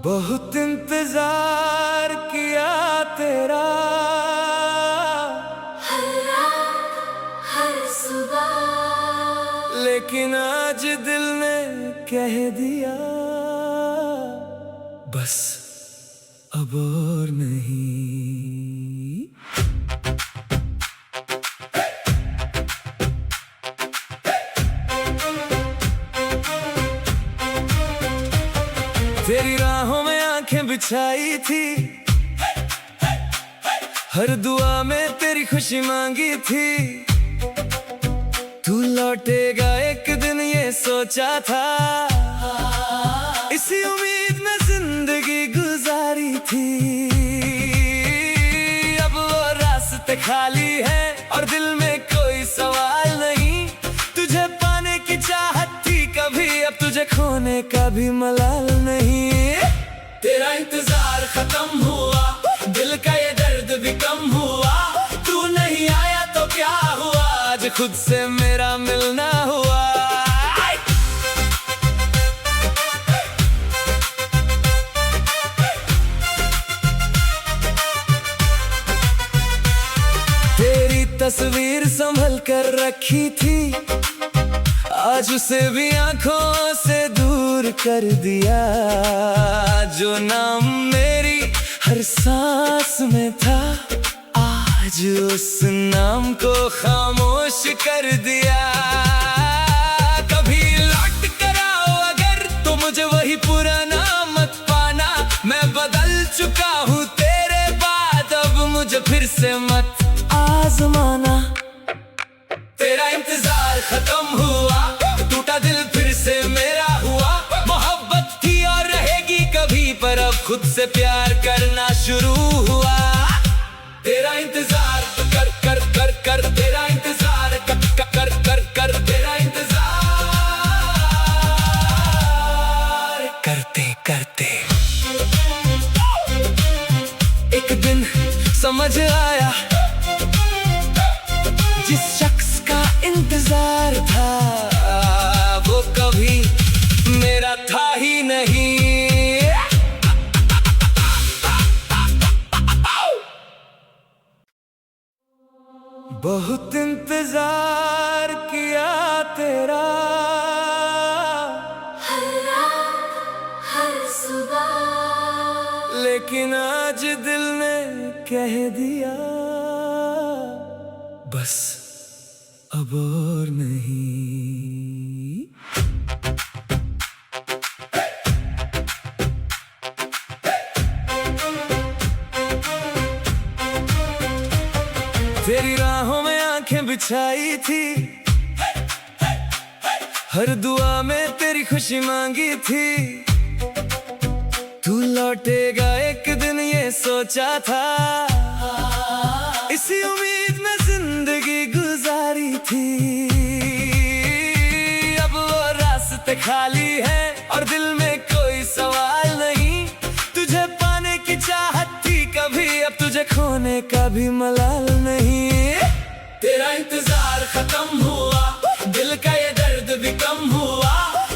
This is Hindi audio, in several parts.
बहुत इंतजार किया तेरा, हर रात हर सुबह, लेकिन आज दिल ने कह दिया बस अब और नहीं। तेरी राहों में आंखें बिछाई थी, हर दुआ में तेरी खुशी मांगी थी। तू लौटेगा एक दिन ये सोचा था, इसी उम्मीद में जिंदगी गुजारी थी। अब वो रास्ते खाली है और दिल में कोई सवाल नहीं। तुझे पाने की चाहत थी कभी, अब तुझे खोने का भी मलाल नहीं। तेरा इंतजार खत्म हुआ, दिल का ये दर्द भी कम हुआ। तू नहीं आया तो क्या हुआ, आज खुद से मेरा मिलना हुआ। तेरी तस्वीर संभल कर रखी थी, आज उसे भी आंखों से दूर कर दिया। जो नाम मेरी हर सांस में था, आज उस नाम को खामोश कर दिया। कभी लौट कर आओ अगर तो मुझे वही पुराना मत पाना। मैं बदल चुका हूँ तेरे बाद, अब मुझे फिर से मत आजमाना। तेरा इंतजार खत्म हुआ, टूटा दिल फिर से मेरा हुआ। मोहब्बत थी और रहेगी कभी, पर अब खुद से प्यार करना शुरू हुआ। तेरा इंतजार कर कर कर कर, तेरा इंतजार कर कर कर कर, तेरा इंतजार करते करते एक दिन समझ आया, जिस शख्स का इंतजार था वो कभी मेरा था ही नहीं। बहुत इंतजार किया तेरा, हर रात हर सुबह, लेकिन आज दिल ने कह दिया बस अब और नहीं। तेरी राहों में आंखें बिछाई थी, हर दुआ में तेरी खुशी मांगी थी। तू लौटेगा एक दिन ये सोचा था, इसी उम्मीद में जिंदगी गुजारी थी। अब वो रास्ते खाली है और दिल में कोई सवाल नहीं। तुझे पाने की चाहत थी कभी, अब तुझे खोने का भी मलाल नहीं। तेरा इंतजार खत्म हुआ, दिल का ये दर्द भी कम हुआ।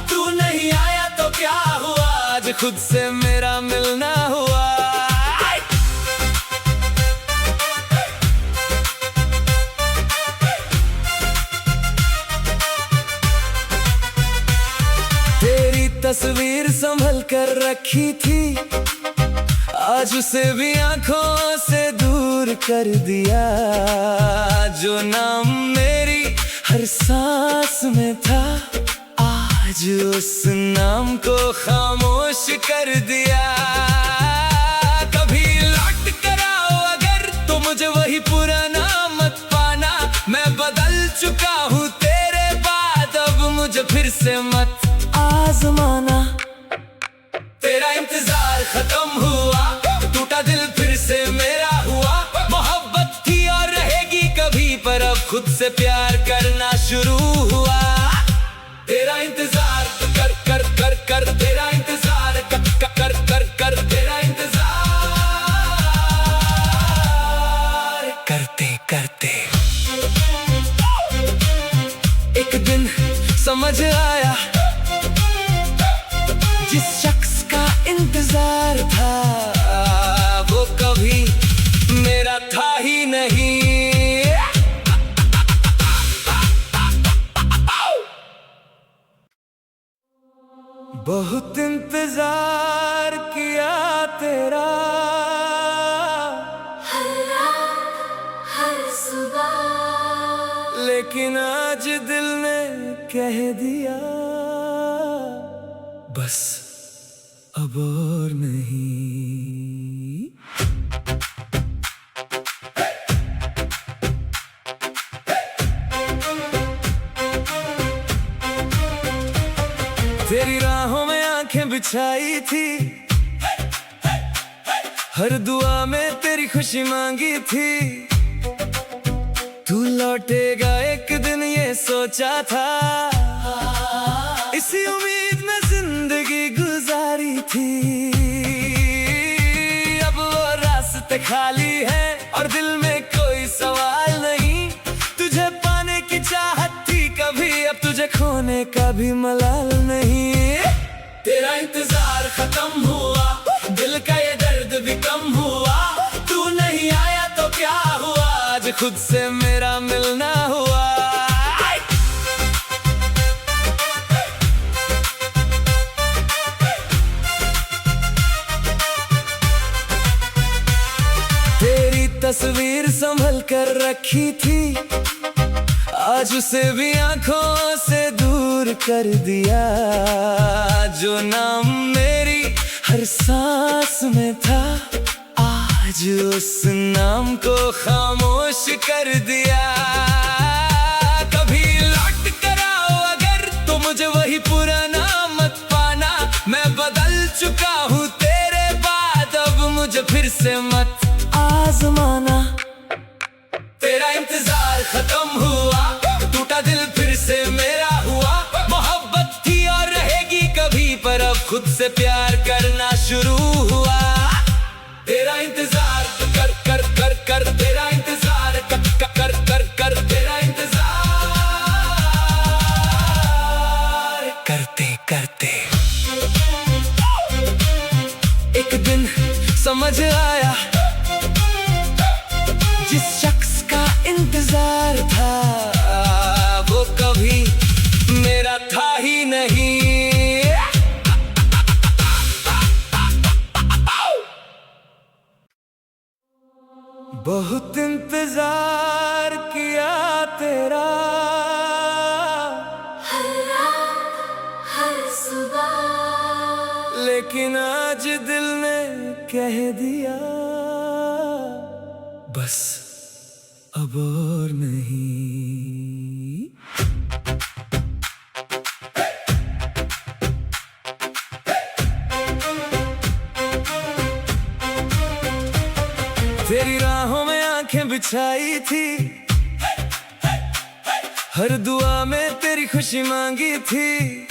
तू नहीं आया तो क्या हुआ, आज खुद से मेरा मिलना हुआ। तेरी तस्वीर संभल कर रखी थी, आज उसे भी आंखों से दूर कर दिया। जो नाम मेरी हर सांस में था, आज उस नाम को खामोश कर दिया। कभी लौट कर आओ अगर तो मुझे वही पुराना मत पाना। मैं बदल चुका हूँ तेरे बाद, अब मुझे फिर से मत आजमाना। तेरा इंतजार खत्म हुआ, टूटा दिल फिर से मेरा हुआ। मोहब्बत थी और रहेगी कभी, पर अब खुद से प्यार करना शुरू हुआ। तेरा इंतजार कर कर कर कर, तेरा इंतजार कर कर कर कर, तेरा इंतजार करते करते एक दिन समझ आया, इंतजार था वो कभी मेरा था ही नहीं। बहुत इंतजार किया तेरा, हर रात हर सुबह, लेकिन आज दिल ने कह दिया बस अब और नहीं। तेरी राहों में आंखें बिछाई थी, हर दुआ में तेरी खुशी मांगी थी। तू लौटेगा एक दिन ये सोचा था, इसी उम्मीद में जिंदगी गुजारी थी। अब वो रास्ते खाली है और दिल में कोई सवाल नहीं। तुझे पाने की चाहत थी कभी, अब तुझे खोने का भी मलाल नहीं। तेरा इंतजार खत्म हुआ, दिल का ये दर्द भी कम हुआ। तू नहीं आया तो क्या हुआ, आज खुद से मेरा मिलना हुआ। तेरी तस्वीर संभल कर रखी थी, आज उसे भी आंखों से दूर कर दिया। जो नाम मेरी हर सांस में था, आज उस नाम को खामोश कर दिया। कभी लौट कर आओ अगर तो मुझे वही पुराना मत पाना। मैं बदल चुका हूँ तेरे बाद, अब मुझे फिर से मत आजमाना। तेरा इंतजार खत्म हुआ, टूटा दिल फिर से मेरा हुआ। मोहब्बत थी और रहेगी कभी, पर अब खुद से प्यार करना शुरू हुआ। तेरा इंतजार कर कर कर कर, तेरा इंतजार कर कर कर कर, तेरा इंतजार करते करते एक दिन समझ आया, जिस शख्स का इंतजार था वो कभी मेरा था ही नहीं। बहुत इंतजार किया तेरा, हर रात हर सुबह, लेकिन आज दिल ने कह दिया बस अब और नहीं। तेरी राहों में आंखें बिछाई थी, हर दुआ में तेरी खुशी मांगी थी।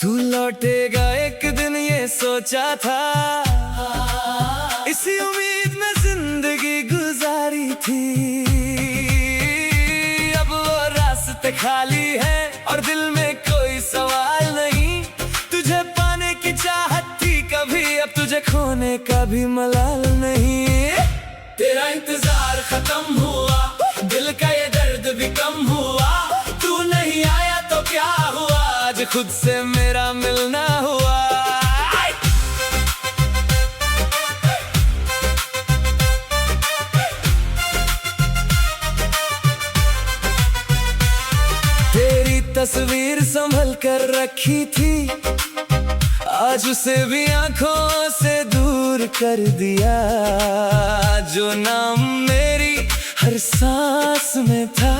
तू लौटेगा एक दिन ये सोचा था, इसी उम्मीद में जिंदगी गुजारी थी। अब वो रास्ते खाली है और दिल में कोई सवाल नहीं। तुझे पाने की चाहत थी कभी, अब तुझे खोने का भी मलाल नहीं। तेरा इंतजार खत्म हुआ, दिल का ये दर्द भी कम हुआ। तू नहीं आया तो क्या हुआ, आज खुद से मेरा मिलना हुआ। तेरी तस्वीर संभल कर रखी थी, आज उसे भी आंखों से दूर कर दिया। जो नाम मेरी हर सांस में था,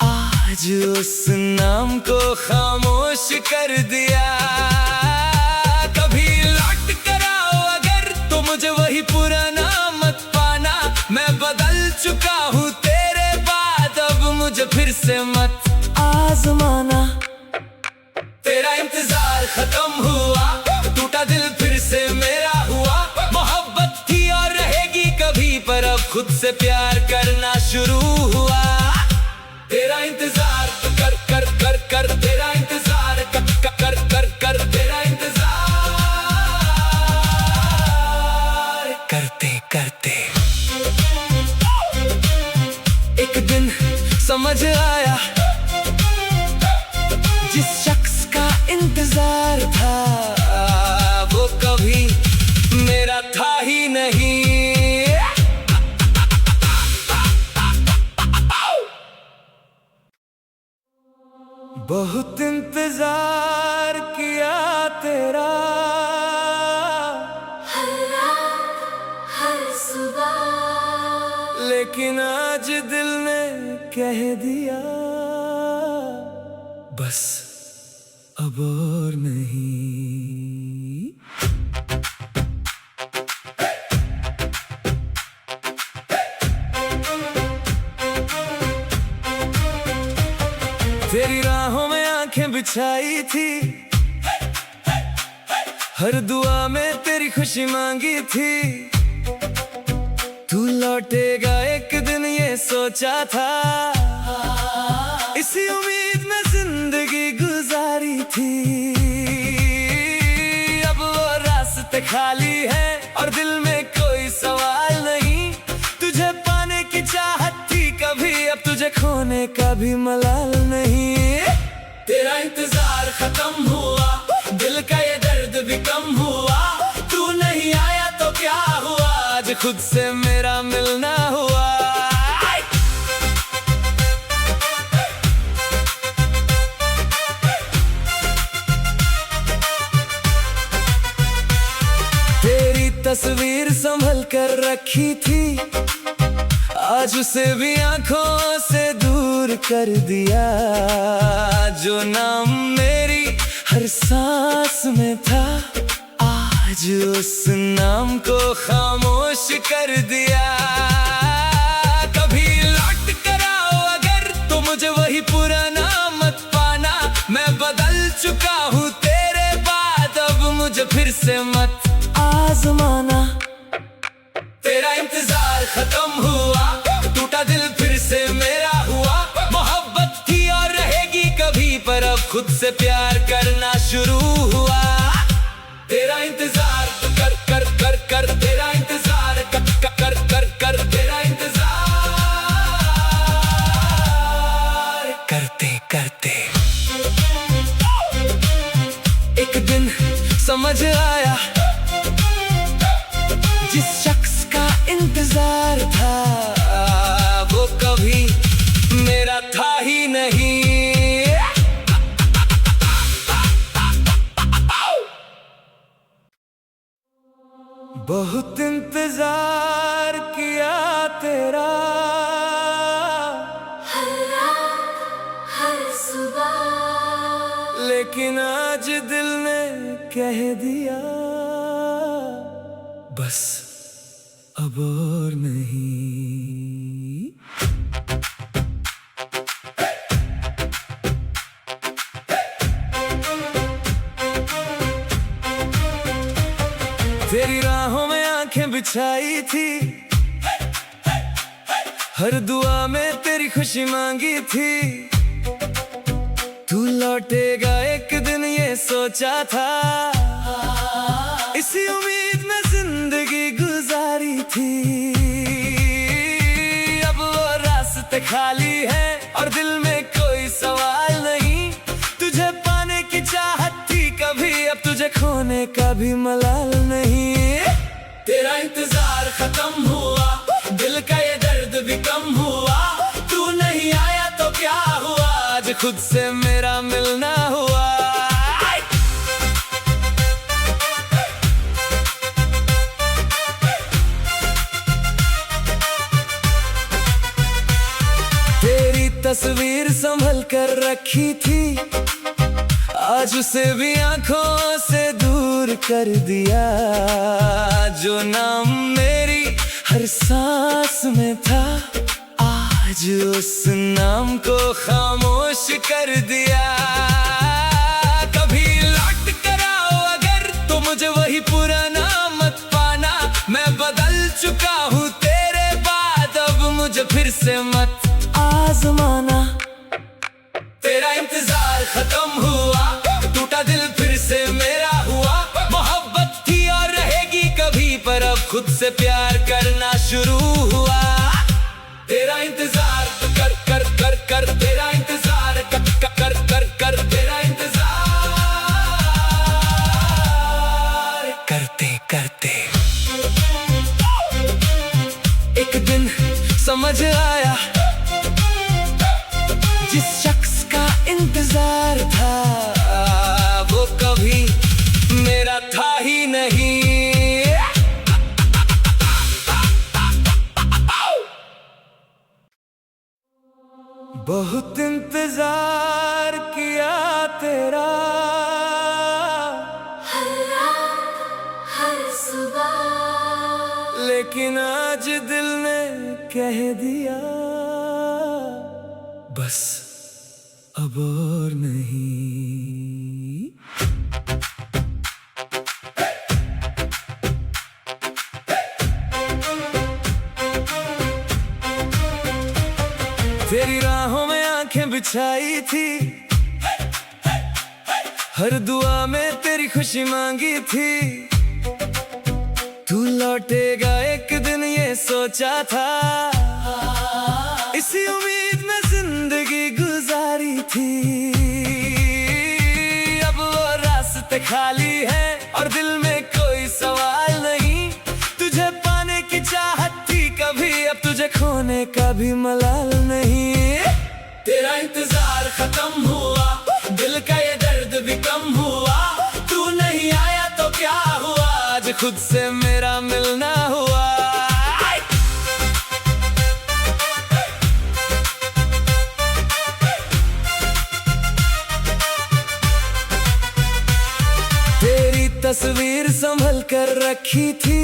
आज उस नाम को खामोश कर दिया। कभी लौट कर आओ अगर तो मुझे वही पुराना मत पाना। मैं बदल चुका हूँ तेरे बाद, अब मुझे फिर से मत आजमाना। तेरा इंतजार खत्म हुआ, टूटा दिल फिर से मेरा हुआ। मोहब्बत थी और रहेगी कभी, पर अब खुद से प्यार करना शुरू हुआ। तेरा इंतजार कर कर कर कर, तेरा इंतजार कर कर कर कर, तेरा इंतजार इंतजार था वो कभी मेरा था ही नहीं। बहुत इंतजार किया तेरा, हर रात हर सुबह, लेकिन आज दिल ने कह दिया बस अब और नहीं। तेरी राहों में आंखें बिछाई थी, हर दुआ में तेरी खुशी मांगी थी। तू लौटेगा एक दिन ये सोचा था, इसी उम्मीद में जिंदगी गुजारी थी। अब वो रास्ते खाली है और दिल में कोई सवाल नहीं। तुझे पाने की चाहत थी कभी, अब तुझे खोने का भी मलाल नहीं। तेरा इंतजार खत्म हुआ, दिल का ये दर्द भी कम हुआ। तू नहीं आया तो क्या हुआ, आज खुद से मेरा मिलना हुआ। तेरी तस्वीर संभल कर रखी थी, आज उसे भी आंखों से दूर कर दिया। जो नाम मेरी हर सांस में था, आज उस नाम को खामोश कर दिया। कभी लौट कर आओ अगर तो मुझे वही पुराना मत पाना। मैं बदल चुका हूँ तेरे बाद, अब मुझे फिर से मत आजमाना। तेरा इंतजार खत्म हुआ, टूटा दिल फिर से मेरा हुआ। मोहब्बत थी और रहेगी कभी, पर अब खुद से प्यार करना शुरू हुआ। तेरा इंतजार कर कर कर कर, तेरा इंतजार कर कर कर कर, तेरा इंतजार करते करते एक दिन समझ आया, जिस शख्स का इंतजार था वो कभी मेरा था ही नहीं। बहुत इंतजार किया तेरा, हर रात हर सुबह, लेकिन आज दिल ने कह दिया बस अब और नहीं। तेरी राहों में आंखें बिछाई थी, हर दुआ में तेरी खुशी मांगी थी। तू लौटेगा एक दिन ये सोचा था, इसी उम्मीद में जिंदगी गुजारी थी। अब वो रास्ते खाली है और दिल में कोई सवाल नहीं। तुझे पाने की चाहत थी कभी, अब तुझे खोने का भी मलाल नहीं। तेरा इंतजार खत्म हुआ, दिल का ये दर्द भी कम हुआ। तू नहीं आया तो क्या हुआ, आज खुद से मेरा मिलना हुआ। तेरी तस्वीर संभल कर रखी थी, आज उसे भी आंखों से दूर कर दिया। जो नाम मेरी हर सांस में था, आज उस नाम को खामोश कर दिया। कभी लौट कर आओ अगर तो मुझे वही पुराना मत पाना। मैं बदल चुका हूँ तेरे बाद, अब मुझे फिर से मत आजमाना। तेरा इंतजार खत्म हुआ, टूटा दिल फिर से मेरा हुआ। मोहब्बत थी और रहेगी कभी, पर अब खुद से प्यार करना शुरू हुआ। तेरा इंतजार कर कर कर कर, तेरा इंतजार कर कर कर कर, तेरा इंतजार समझ आया जिस शख्स का इंतजार था वो कभी मेरा था ही नहीं। बहुत इंतजार किया तेरा, हर रात हर सुबह, लेकिन आज दिल ने कह दिया बस अब और नहीं। तेरी राहों में आंखें बिछाई थी, हर दुआ में तेरी खुशी मांगी थी। तू लौटेगा एक दिन ये सोचा था, इसी उम्मीद में जिंदगी गुजारी थी। अब वो रास्ते खाली है और दिल में कोई सवाल नहीं। तुझे पाने की चाहत थी कभी, अब तुझे खोने का भी मलाल नहीं। तेरा इंतजार खत्म हुआ, दिल का ये दर्द भी कम हुआ। तू नहीं आया तो क्या हुआ, आज खुद से मेरा मिलना हुआ। तेरी तस्वीर संभल कर रखी थी,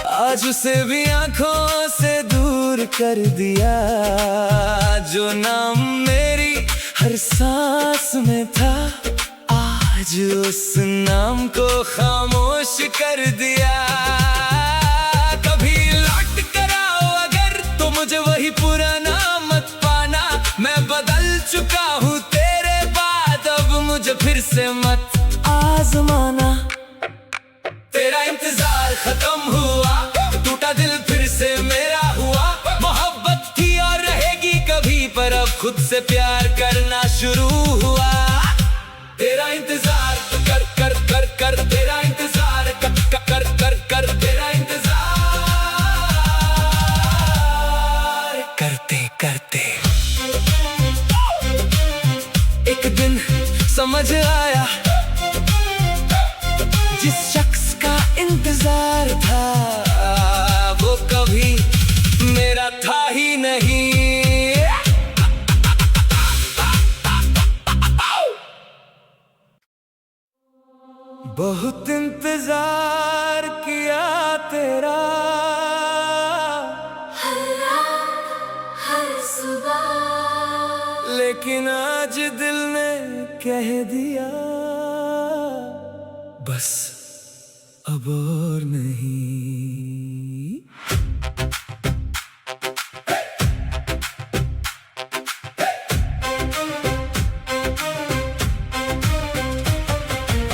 आज उसे भी आंखों से दूर कर दिया। जो नाम मेरी हर सांस में था, आज उस नाम को खामोश कर दिया। कभी लौट कर आओ अगर तो मुझे वही पुराना मत पाना। मैं बदल चुका हूँ तेरे बाद, अब मुझे फिर से मत आजमाना। तेरा इंतजार खत्म हुआ, टूटा दिल फिर से मेरा हुआ। मोहब्बत थी और रहेगी कभी, पर अब खुद से प्यार करना शुरू हुआ। तेरा इंतजार कर कर कर कर, तेरा इंतजार कर कर कर कर, तेरा इंतजार करते करते एक दिन समझ आया जिस शख्स का इंतजार था वो कभी मेरा था ही नहीं। बहुत इंतजार किया तेरा, हर रात हर सुबह, लेकिन आज दिल ने कह दिया बस अब और नहीं।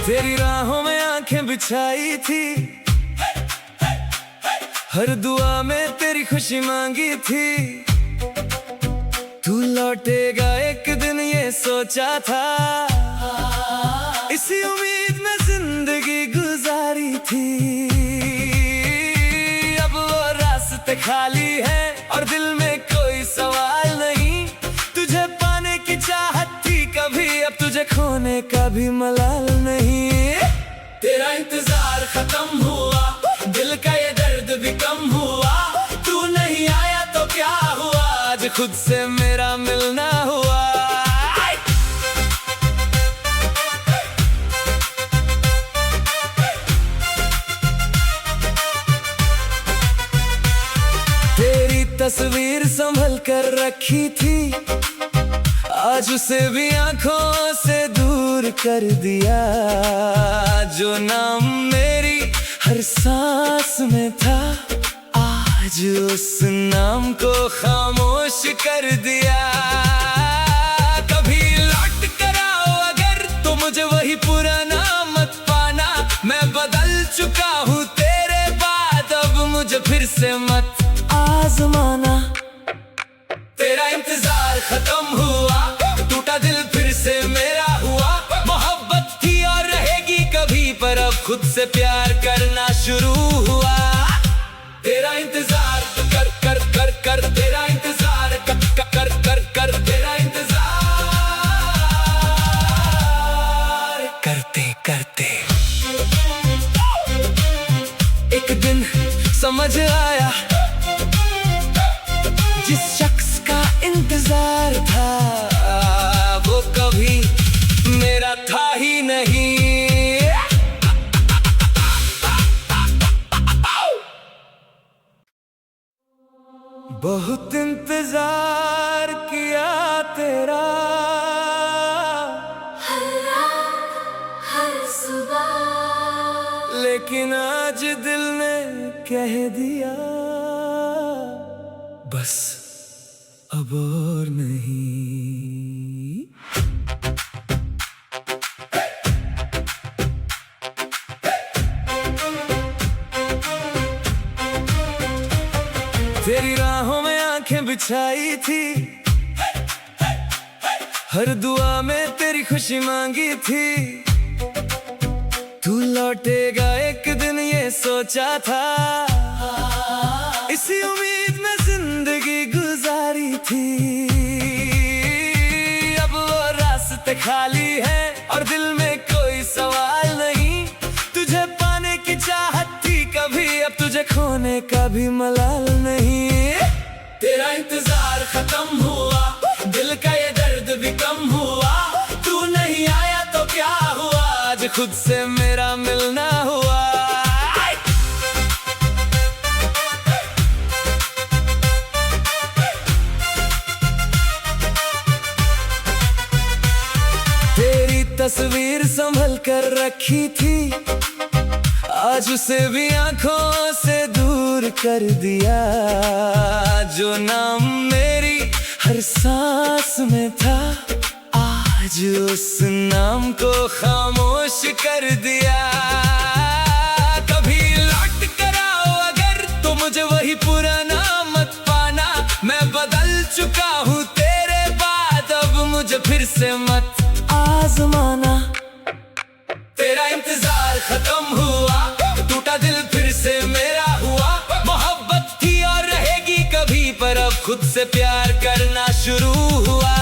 तेरी राहों में आंखें बिछाई थी, हर दुआ में तेरी खुशी मांगी थी। तू लौटेगा एक दिन ये सोचा था, इसी उम्मीद में जिंदगी गुजारी थी। अब वो रास्ते खाली है और दिल में कोई सवाल नहीं। तुझे पाने की चाहत थी कभी, अब तुझे खोने का भी मलाल नहीं। तेरा इंतजार खत्म हुआ, दिल का ये दर्द भी कम हुआ। तू नहीं आया तो क्या हुआ, आज खुद से मेरा मिलना हुआ। तेरी तस्वीर संभल कर रखी थी, आज उसे भी आंखों से दूर कर दिया। जो नाम मेरी हर सांस में था, आज उस नाम को खामोश कर दिया। कभी लौट कर आओ अगर तो मुझे वही पुराना मत पाना। मैं बदल चुका हूँ तेरे बाद, अब मुझे फिर से मत आजमाना। तेरा इंतजार खत्म हुआ, टूटा दिल फिर से मेरा हुआ। मोहब्बत थी और रहेगी कभी, पर अब खुद से प्यार करना शुरू हुआ। तेरा इंतजार कर कर कर कर तेरा इंतजार, कर कर कर कर तेरा इंतजार करते करते एक दिन समझ आया, जिस शख्स का इंतजार था वो कभी मेरा था ही नहीं। बहुत इंतजार किया तेरा, हर रात हर सुबह, लेकिन आज दिल ने कह दिया बस अब और नहीं। तेरी राहों में आंखें बिछाई थी, हर दुआ में तेरी खुशी मांगी थी। तू लौटेगा एक दिन ये सोचा था, इसी उम्मीद में जिंदगी गुजारी थी। अब वो रास्ते खाली है और दिल में कोई सवाल नहीं। तुझे पाने की चाहत थी कभी, अब तुझे खोने का भी मलाल नहीं। तेरा इंतजार खत्म हुआ, दिल का ये दर्द भी कम हुआ। तू नहीं आया तो क्या हुआ, आज खुद से मेरा मिलना हुआ। तेरी तस्वीर संभल कर रखी थी, आज उसे भी आंखों से दूर कर दिया। जो नाम मेरी हर सांस में था, आज उस नाम को खामोश कर दिया। कभी लौट कर आओ अगर तो मुझे वही पुराना मत पाना। मैं बदल चुका हूँ तेरे बाद, अब मुझे फिर से मत आजमाना। तेरा इंतजार खत्म हुआ, टूटा दिल फिर से मेरा हुआ। मोहब्बत थी और रहेगी कभी, पर अब खुद से प्यार करना शुरू हुआ।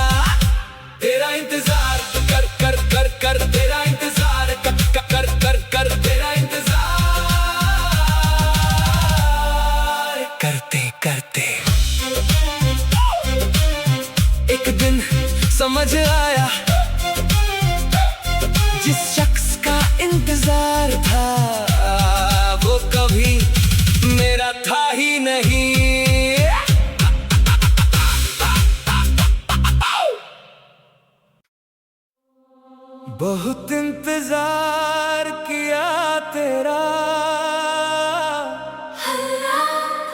तेरा इंतजार कर कर कर कर तेरा इंतजार, कर कर कर कर तेरा इंतजार करते करते एक दिन समझ आया, जिस शख्स का इंतजार था वो कभी मेरा था ही नहीं। बहुत इंतजार किया तेरा, हर रात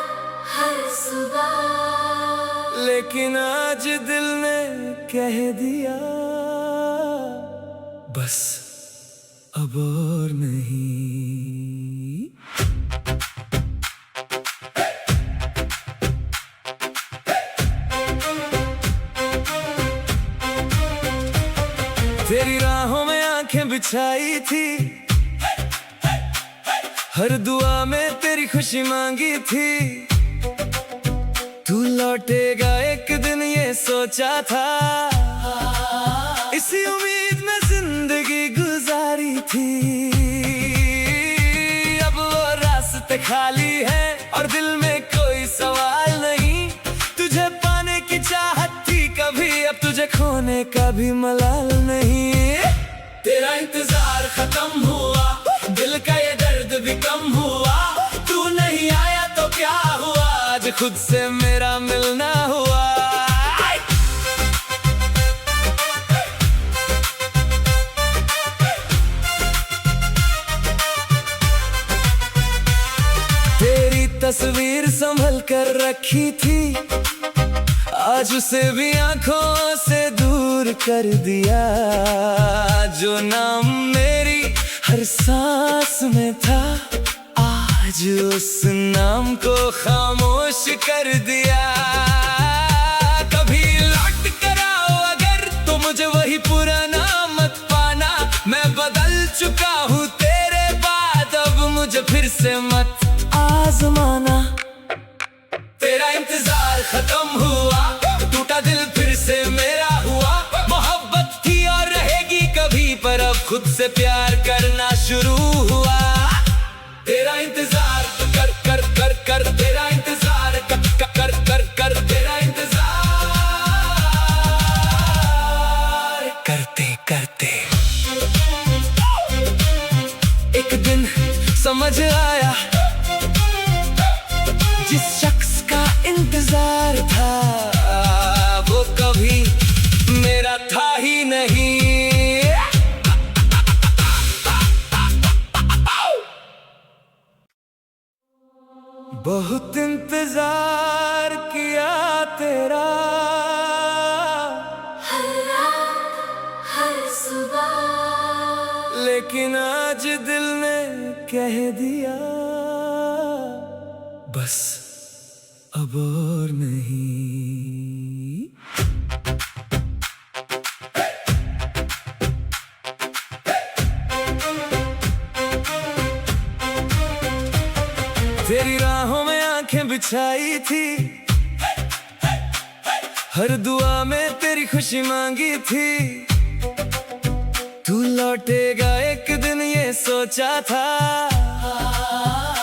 हर सुबह, लेकिन आज दिल ने कह दिया बस अब और नहीं। तेरी राहों में आंखें बिछाई थी, हर दुआ में तेरी खुशी मांगी थी। तू लौटेगा एक दिन ये सोचा था, इसी उम्मीद में जिंदगी गुजारी थी। अब वो रास्ते खाली है और दिल में कोई सवाल नहीं। तुझे पाने की चाहत थी कभी, अब तुझे खोने का भी मलाल नहीं। तेरा इंतजार खत्म हुआ, दिल का ये दर्द भी कम हुआ। तू नहीं आया तो क्या हुआ, आज खुद से मेरा मिलना हुआ। तेरी तस्वीर संभल कर रखी थी, आज उसे भी आंखों से दूर कर दिया। जो नाम मेरी हर सांस में था, आज उस नाम को खामोश कर दिया। कभी लौट कर आओ अगर तो मुझे वही पुराना मत पाना। मैं बदल चुका हूँ तेरे बाद, अब मुझे फिर से मत आजमाना। खत्म हुआ, टूटा दिल फिर से मेरा हुआ। मोहब्बत थी और रहेगी कभी, पर अब खुद से प्यार करना शुरू हुआ। तेरा इंतजार कर कर कर कर, तेरा इंतजार कर कर कर कर, तेरा इंतजार करते करते एक दिन समझ आया, जिस शख्स का इंतजार था वो कभी मेरा था ही नहीं। बहुत इंतजार किया तेरा, हर रात हर सुबह, लेकिन आज दिल ने कह दिया बस अब और नहीं। तेरी राहों में आंखें बिछाई थी, हर दुआ में तेरी खुशी मांगी थी। तू लौटेगा एक दिन ये सोचा था,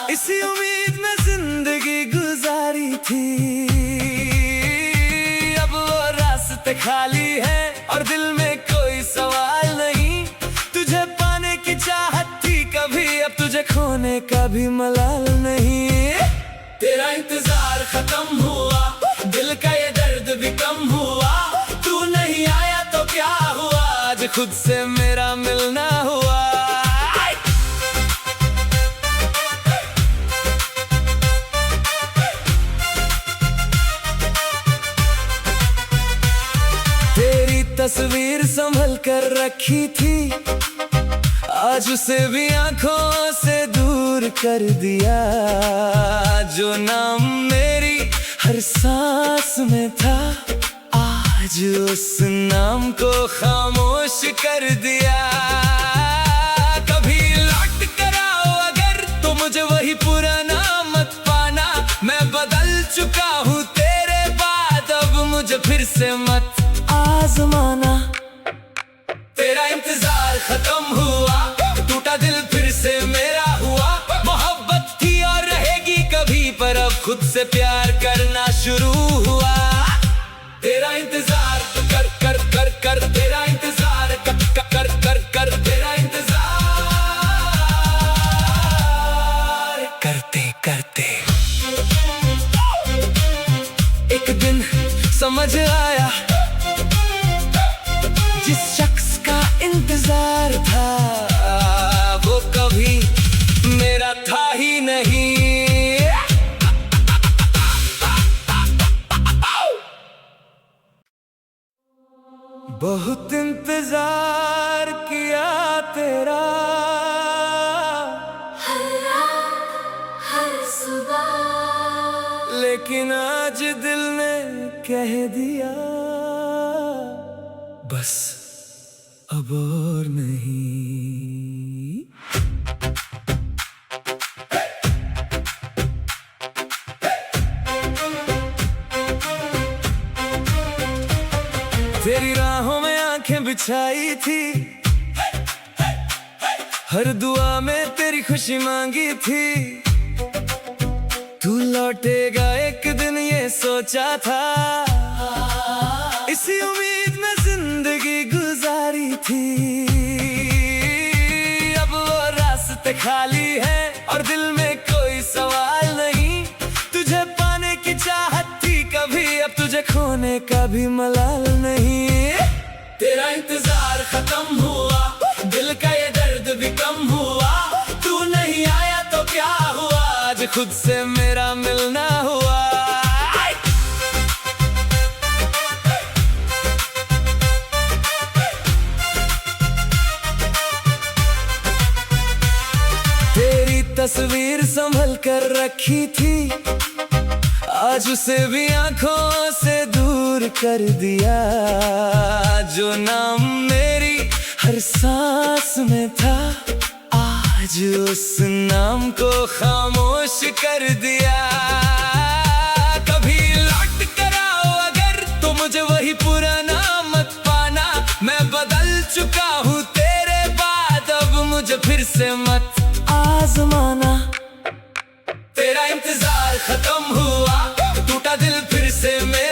इसी उम्मीद में जिंदगी गुजारी थी। अब वो रास्ते खाली है और दिल में कोई सवाल नहीं। तुझे पाने की चाहत थी कभी, अब तुझे खोने का भी मलाल नहीं। तेरा इंतजार खत्म हुआ, दिल का ये दर्द भी कम हुआ। तू नहीं आया तो क्या हुआ, आज खुद से मेरा मिलना हुआ। तेरी तस्वीर संभल कर रखी थी, आज उसे भी आंखों से दूर कर दिया। जो नाम मेरी हर सांस में था, आज उस नाम को खामोश कर दिया। कभी लौट कर आओ अगर तो मुझे वही पुराना मत पाना। मैं बदल चुका हूँ तेरे बाद, अब मुझे फिर से मत आजमाना। तेरा इंतजार खत्म हुआ, टूटा दिल फिर से मेरा हुआ। मोहब्बत थी और रहेगी कभी, पर अब खुद से प्यार करना शुरू हुआ। तेरा इंतजार कर कर कर कर, तेरा इंतजार कर कर कर कर, तेरा इंतजार करते करते एक दिन समझ आया, जिस शख्स का इंतजार था वो कभी मेरा था ही नहीं। बहुत इंतजार किया तेरा, हर रात हर सुबह, लेकिन आज दिल ने कह दिया बस अब और नहीं। तेरी राहों में आंखें बिछाई थी, हर दुआ में तेरी खुशी मांगी थी। तू लौटेगा एक दिन ये सोचा था, इसी उम्मीद में जिंदगी गुजारी थी। अब वो रास्ते खाली है और दिल में कोई सवाल नहीं। तुझे पाने की चाहत थी कभी, अब तुझे खोने का भी मलाल नहीं। तेरा इंतजार खत्म हुआ, दिल का ये दर्द भी कम हुआ। तू नहीं आया तो क्या हुआ, आज खुद से मेरा मिलना हुआ। तेरी तस्वीर संभल कर रखी थी, आज उसे भी आंखों से दूर कर दिया। जो नाम मेरी हर सांस में था, आज उस नाम को खामोश कर दिया। कभी लौट कर मुझे फिर से मत आजमाना। तेरा इंतजार खत्म हुआ, टूटा दिल फिर से मेरा।